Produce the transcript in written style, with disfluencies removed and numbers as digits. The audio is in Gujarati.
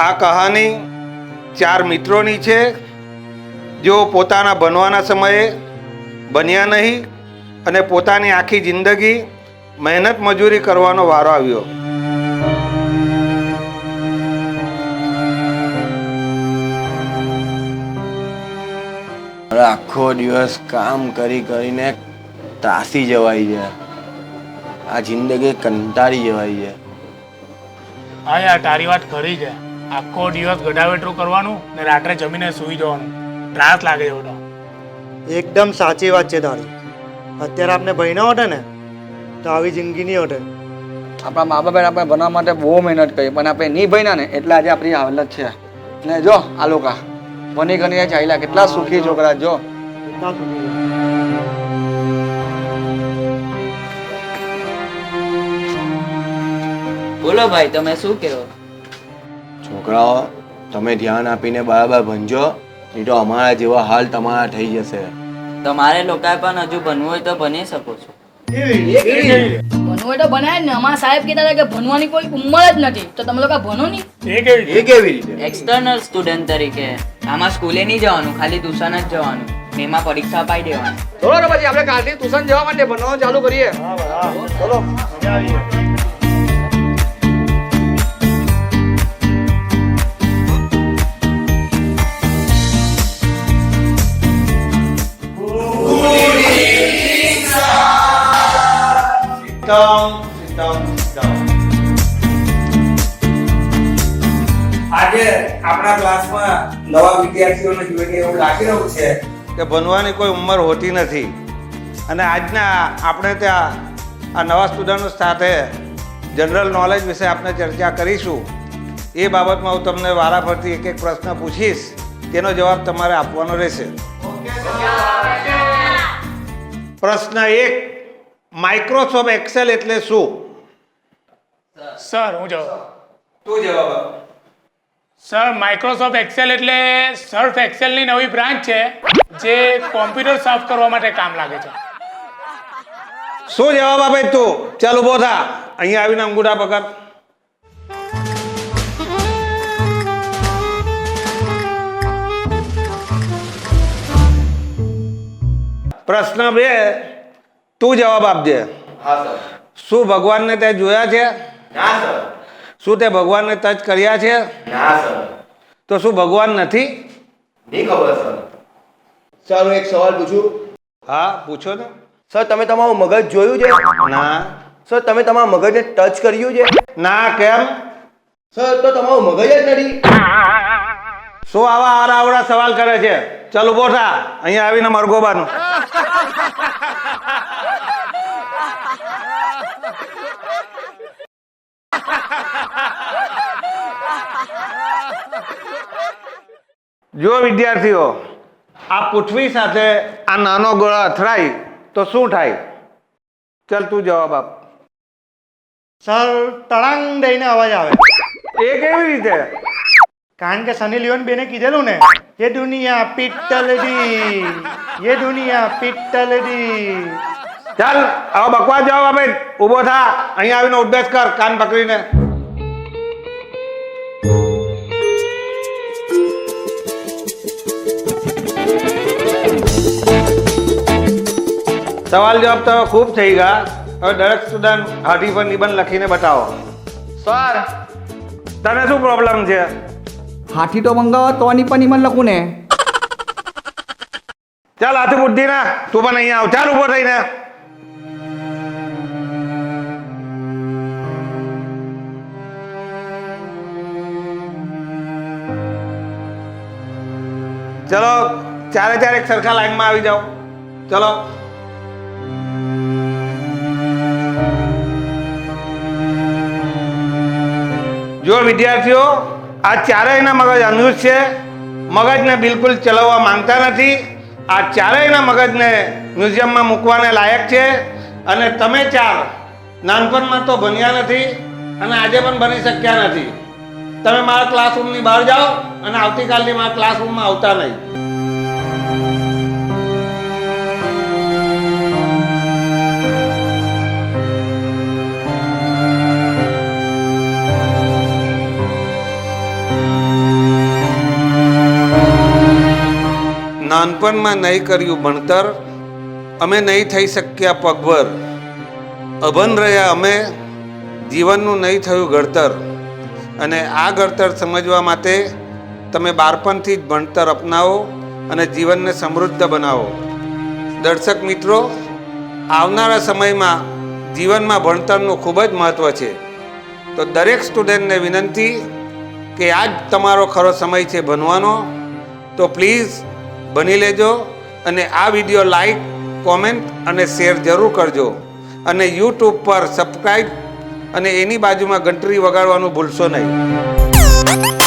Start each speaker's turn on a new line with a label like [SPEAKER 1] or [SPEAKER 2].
[SPEAKER 1] આ કહાની 4 મિત્રોની છે જેઓ પોતાના ભણવાના સમયે બન્યા નહીં અને પોતાની આખી જિંદગી મહેનત મજૂરી કરવાનો વારો આવ્યો.
[SPEAKER 2] આખો દિવસ કામ કરી કરીને ત્રાસી જવાય છે. આ જિંદગી કંટાળી જવાય છે.
[SPEAKER 3] હા યાર, તારી વાત ખરી છે. આખો દિવસ ગડાવેટરું કરવાનું ને રાત્રે જમીને સૂઈ જવાનું. ત્રાસ લાગે છે બધા.
[SPEAKER 4] એકદમ સાચી વાત છે તારી. અત્યારે આપણે ભણ્યા હોતે ને તો આવી જિંદગી નહીં હોતે.
[SPEAKER 5] આપણા મા બાપે આપણે ભણવા માટે બહુ મહેનત કરી, પણ આપણે નહીં ભણ્યા ને એટલે આજે આપણી હાલત છે. ને જો આ લોકો ભણી ગણીને ચાલ્યા, કેટલા સુખી છોકરા. જો
[SPEAKER 6] બોલો ભાઈ, તમે શું કહો?
[SPEAKER 2] છોકરાઓ, તમે ધ્યાન આપીને બરાબર ભણજો, નહીં તો અમારા જેવા હાલ તમારા થઈ જશે.
[SPEAKER 6] તમારે લોકોએ પણ હજુ ભણવું હોય તો ભણી શકો છો.
[SPEAKER 7] ભણવું હોય તો ભણાય ને. અમારા સાહેબ કહેતા હતા કે ભણવાની કોઈ ઉંમર જ નથી, તો તમે લોકો ભણો નહીં.
[SPEAKER 2] એ કેવી રીતે?
[SPEAKER 6] એક્સટર્નલ સ્ટુડન્ટ તરીકે આમાં સ્કૂલે નહીં જવાનું, ખાલી ટ્યુશન જ જવાનું. એમાં પરીક્ષા અપાઈ દેવાની.
[SPEAKER 5] ચલો ને પછી આપણે કાલથી ટ્યુશન જવા માટે ભણવાનું ચાલુ કરીએ. ચલો.
[SPEAKER 1] આજે આપણા ક્લાસમાં નવા વિદ્યાર્થીઓને જોઈએ એવું લાગી રહ્યું છે કે ભણવાની કોઈ ઉંમર હોતી નથી. અને આજના આપણે ત્યાં આ નવા સ્ટુડન્ટો સાથે જનરલ નોલેજ વિશે આપણે ચર્ચા કરીશું. એ બાબતમાં હું તમને વારાફરતી એક એક પ્રશ્ન પૂછીશ, તેનો જવાબ તમારે આપવાનો રહેશે. પ્રશ્ન 1, માઇક્રોસોફ્ટ એક્સેલ એટલે શું?
[SPEAKER 3] સર, હું જવાબ.
[SPEAKER 1] તું જવાબ આપ.
[SPEAKER 3] સર, માઇક્રોસોફ્ટ એક્સેલ એટલે સર્ફ એક્સેલની નવી બ્રાન્ચ છે જે કોમ્પ્યુટર સાફ કરવા માટે કામ લાગે છે.
[SPEAKER 1] શું જવાબ આપે તું? ચાલ ઉભો થા, અહીંયા આવીને અંગૂઠા પકડ. પ્રશ્ન 2, તું જવાબ આપજે.
[SPEAKER 2] હા સર.
[SPEAKER 1] શું ભગવાનને તે જોયા છે?
[SPEAKER 2] ના સર.
[SPEAKER 1] શું તે ભગવાનને ટચ કર્યા છે?
[SPEAKER 2] ના સર.
[SPEAKER 1] તો શું ભગવાન નથી?
[SPEAKER 2] નહીં ખબર સર. સર, હું એક સવાલ પૂછું?
[SPEAKER 1] હા, પૂછો ને.
[SPEAKER 2] સર, તમે તમારું મગજ જોયું છે?
[SPEAKER 1] ના.
[SPEAKER 2] સર, તમે તમારા મગજને ટચ કર્યું છે?
[SPEAKER 1] ના, કેમ?
[SPEAKER 2] સર, તો તમારું મગજ જ નથી.
[SPEAKER 1] શું આવા આરાવડા સવાલ કરે છે? ચાલ ઉભો થા, અહીંયા આવીને મરગોબાનું. જો વિદ્યાર્થીઓ, આ પૃથ્વી સાથે આ નાનો ગોળો અથડાય તો શું થાય? ચાલ તું જવાબ આપ.
[SPEAKER 4] સર, તળાંગ દઈને અવાજ આવે.
[SPEAKER 1] એ કેવી રીતે?
[SPEAKER 4] કારણ કે સની લિયોન બેને કીધેલું ને, ये दुनिया पित्तल दी, ये दुनिया पित्तल दी.
[SPEAKER 1] ચાલ હવે બકવાસ જવાબ આપે. ઊભો થા, અહીંયા આવીને અભ્યાસ કર કાન પકડીને. સવાલ જવાબ તો ખૂબ થઈ ગયા. હવે દરેક સ્ટુડન્ટ હાથી પર નિબંધ લખીને બતાવો.
[SPEAKER 5] સર,
[SPEAKER 1] તને શું પ્રોબ્લેમ છે?
[SPEAKER 5] હાથી તો મંગાવો તો પણ નિબંધ લખું ને.
[SPEAKER 1] ચાલ હાથી બુદ્ધિ ના, તું પણ અહીંયા આવ. ચાલ ઉભો થઈને. ચલો, ચારે ચાર એક સરખા લાઈનમાં આવી જાઓ. ચલો. જો વિદ્યાર્થીઓ, આ ચારેયના મગજ અનુજ છે. મગજને બિલકુલ ચલાવવા માંગતા નથી. આ ચારેયના મગજને મ્યુઝિયમમાં મૂકવાને લાયક છે. અને તમે 4 નાનપણમાં તો ભણ્યા નથી અને આજે પણ ભણી શક્યા નથી. તમે મારા ક્લાસરૂમની બહાર જાઓ અને આવતીકાલથી મારા ક્લાસરૂમમાં આવતા નહીં. બાળપણમાં નહીં કર્યું ભણતર, અમે નહીં થઈ શક્યા પગભર. અભન રહ્યા અમે, જીવનનું નહીં થયું ઘડતર. અને આ ઘડતર સમજવા માટે તમે બાળપણથી જ ભણતર અપનાવો અને જીવનને સમૃદ્ધ બનાવો. દર્શક મિત્રો, આવનારા સમયમાં જીવનમાં ભણતરનું ખૂબ જ મહત્ત્વ છે. તો દરેક સ્ટુડન્ટને વિનંતી કે આ જ તમારો ખરો સમય છે ભણવાનો. તો પ્લીઝ ભણી લેજો અને આ વિડીયો લાઈક, કોમેન્ટ અને શેર જરૂર કરજો. અને યુટ્યુબ પર સબસ્ક્રાઈબ અને એની બાજુમાં ઘંટડી વગાડવાનું ભૂલશો નહીં.